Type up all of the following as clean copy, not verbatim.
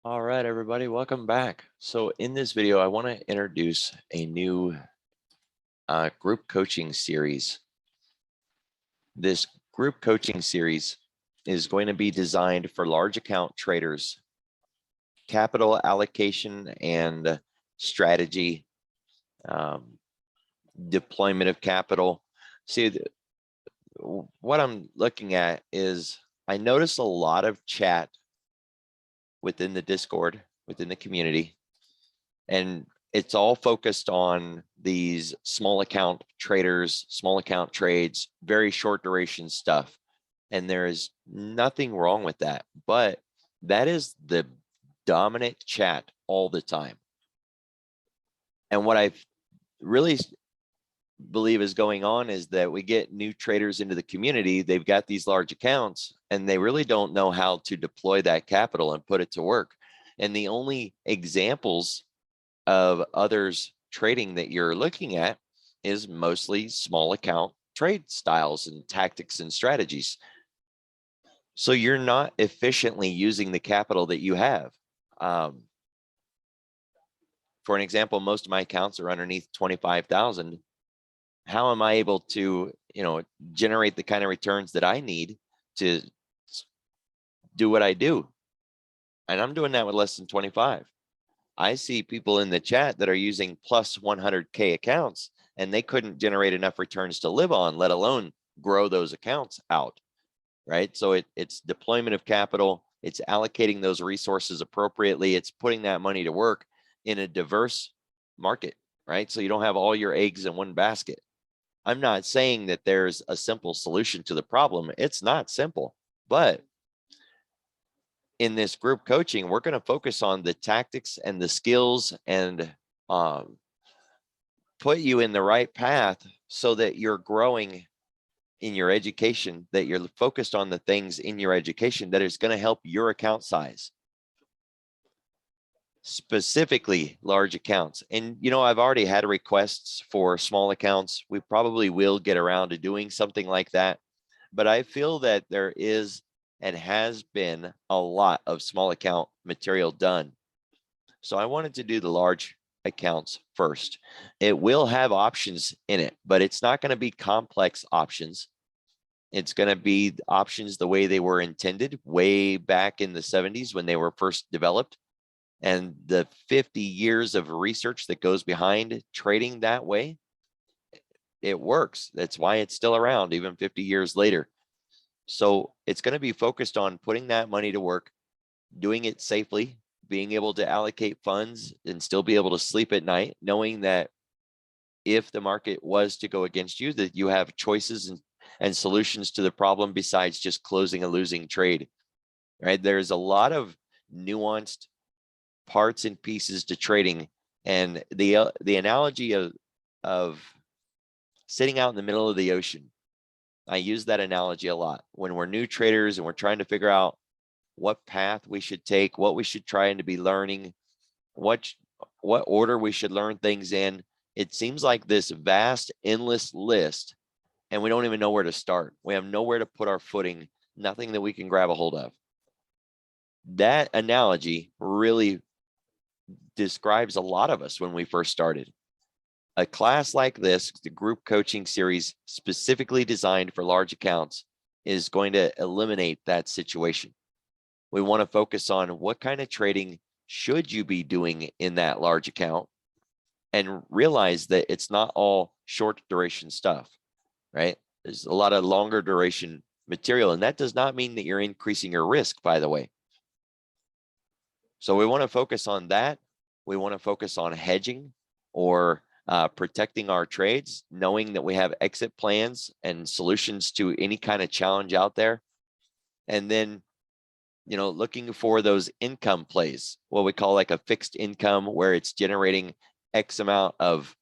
All right, everybody, welcome back. So in this video, I want to introduce a new group coaching series. This group coaching series is going to be designed for large account traders, capital allocation and strategy, deployment of capital. See, what I'm looking at is I notice a lot of chat within the Discord, within the community, and it's all focused on these small account traders, small account trades, very short duration stuff. And there is nothing wrong with that, but that is the dominant chat all the time. And what I really believe is going on is that we get new traders into the community. They've got these large accounts and they really don't know how to deploy that capital and put it to work. And the only examples of others trading that you're looking at is mostly small account trade styles and tactics and strategies. So you're not efficiently using the capital that you have. For an example, most of my accounts are underneath 25,000. How am I able to, generate the kind of returns that I need to do what I do? And I'm doing that with less than 25. I see people in the chat that are using plus 100K accounts and they couldn't generate enough returns to live on, let alone grow those accounts out, right? So it's deployment of capital, it's allocating those resources appropriately, it's putting that money to work in a diverse market, right? So you don't have all your eggs in one basket. I'm not saying that there's a simple solution to the problem. It's not simple, but in this group coaching, we're going to focus on the tactics and the skills and put you in the right path so that you're growing in your education, that you're focused on the things in your education that is going to help your account size, specifically large accounts. And, I've already had requests for small accounts. We probably will get around to doing something like that. But I feel that there is and has been a lot of small account material done. So I wanted to do the large accounts first. It will have options in it, but it's not going to be complex options. It's going to be options the way they were intended way back in the 70s when they were first developed. And the 50 years of research that goes behind trading that way, it works. That's why it's still around even 50 years later. So it's going to be focused on putting that money to work, doing it safely, being able to allocate funds and still be able to sleep at night, knowing that if the market was to go against you, that you have choices and solutions to the problem besides just closing a losing trade, right? There's a lot of nuanced parts and pieces to trading. And the analogy of sitting out in the middle of the ocean, I use that analogy a lot when we're new traders and we're trying to figure out what path we should take, what we should try to be learning, what order we should learn things in. It seems like this vast, endless list, and we don't even know where to start. We have nowhere to put our footing, nothing that we can grab a hold of. That analogy really describes a lot of us when we first started. A class like this, the group coaching series specifically designed for large accounts, is going to eliminate that situation. We want to focus on what kind of trading should you be doing in that large account and realize that it's not all short duration stuff, right? There's a lot of longer duration material, and that does not mean that you're increasing your risk, by the way. So we want to focus on that. We want to focus on hedging or protecting our trades, knowing that we have exit plans and solutions to any kind of challenge out there. And then, looking for those income plays, what we call like a fixed income, where it's generating X amount of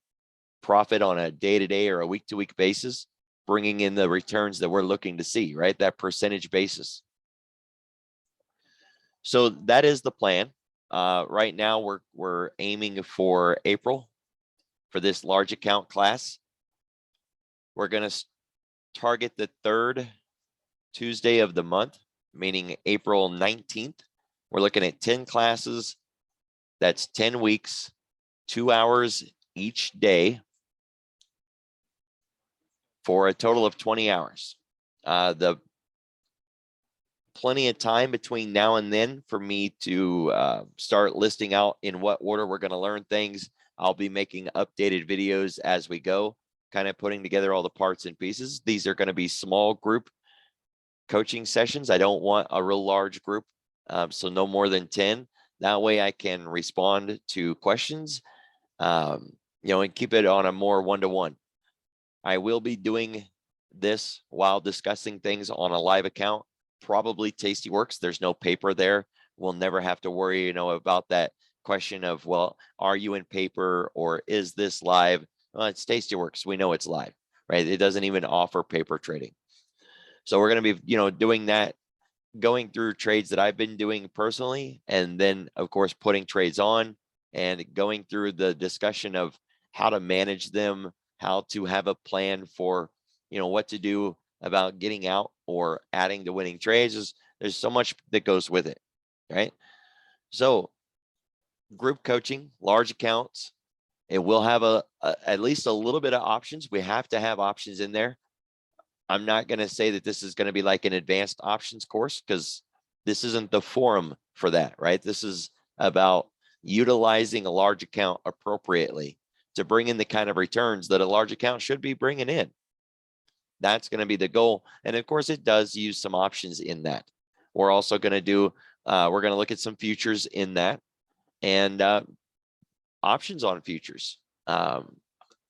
profit on a day-to-day or a week-to-week basis, bringing in the returns that we're looking to see, right? That percentage basis. So that is the plan. Right now, we're aiming for April for this large account class. We're going to target the third Tuesday of the month, meaning April 19th. We're looking at 10 classes. That's 10 weeks, 2 hours each day for a total of 20 hours. The plenty of time between now and then for me to start listing out in what order we're going to learn things. I'll be making updated videos as we go, kind of putting together all the parts and pieces. These are going to be small group coaching sessions. I don't want a real large group, so no more than 10. That way I can respond to questions, and keep it on a more one-to-one. I will be doing this while discussing things on a live account, probably Tastyworks. There's no paper there. We'll never have to worry, about that question of, well, are you in paper or is this live? Well, it's Tastyworks. We know it's live, right? It doesn't even offer paper trading. So we're going to be, doing that, going through trades that I've been doing personally, and then of course putting trades on and going through the discussion of how to manage them, how to have a plan for, what to do about getting out or adding to winning trades. There's so much that goes with it, right? So group coaching, large accounts, it will have at least a little bit of options. We have to have options in there. I'm not going to say that this is going to be like an advanced options course, because this isn't the forum for that, right? This is about utilizing a large account appropriately to bring in the kind of returns that a large account should be bringing in. That's going to be the goal. And of course, it does use some options in that. We're also going to do, we're going to look at some futures in that, and options on futures. I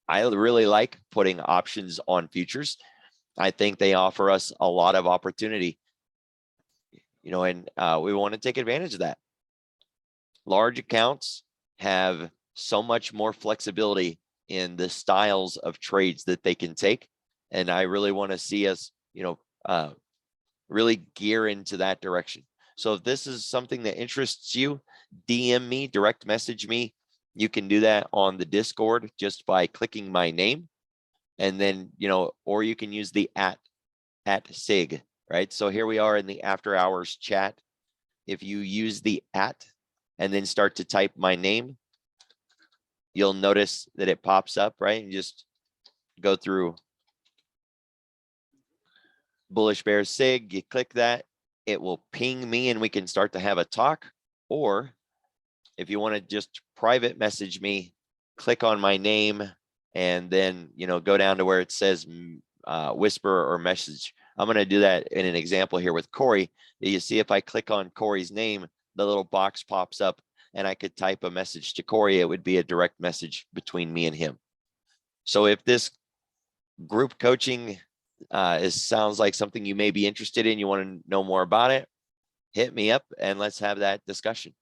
really like putting options on futures. I think they offer us a lot of opportunity, and we want to take advantage of that. Large accounts have so much more flexibility in the styles of trades that they can take. And I really want to see us, really gear into that direction. So if this is something that interests you, DM me, direct message me. You can do that on the Discord just by clicking my name. And then, or you can use the at SIG, right? So here we are in the after hours chat. If you use the at and then start to type my name, you'll notice that it pops up, right? And just go through bullish bear SIG, you click that, it will ping me and we can start to have a talk. Or if you want to just private message me, click on my name and then, go down to where it says whisper or message. I'm going to do that in an example here with Corey. You see, if I click on Corey's name, the little box pops up and I could type a message to Corey. It would be a direct message between me and him. So if this group coaching sounds like something you may be interested in, you want to know more about it, hit me up and let's have that discussion.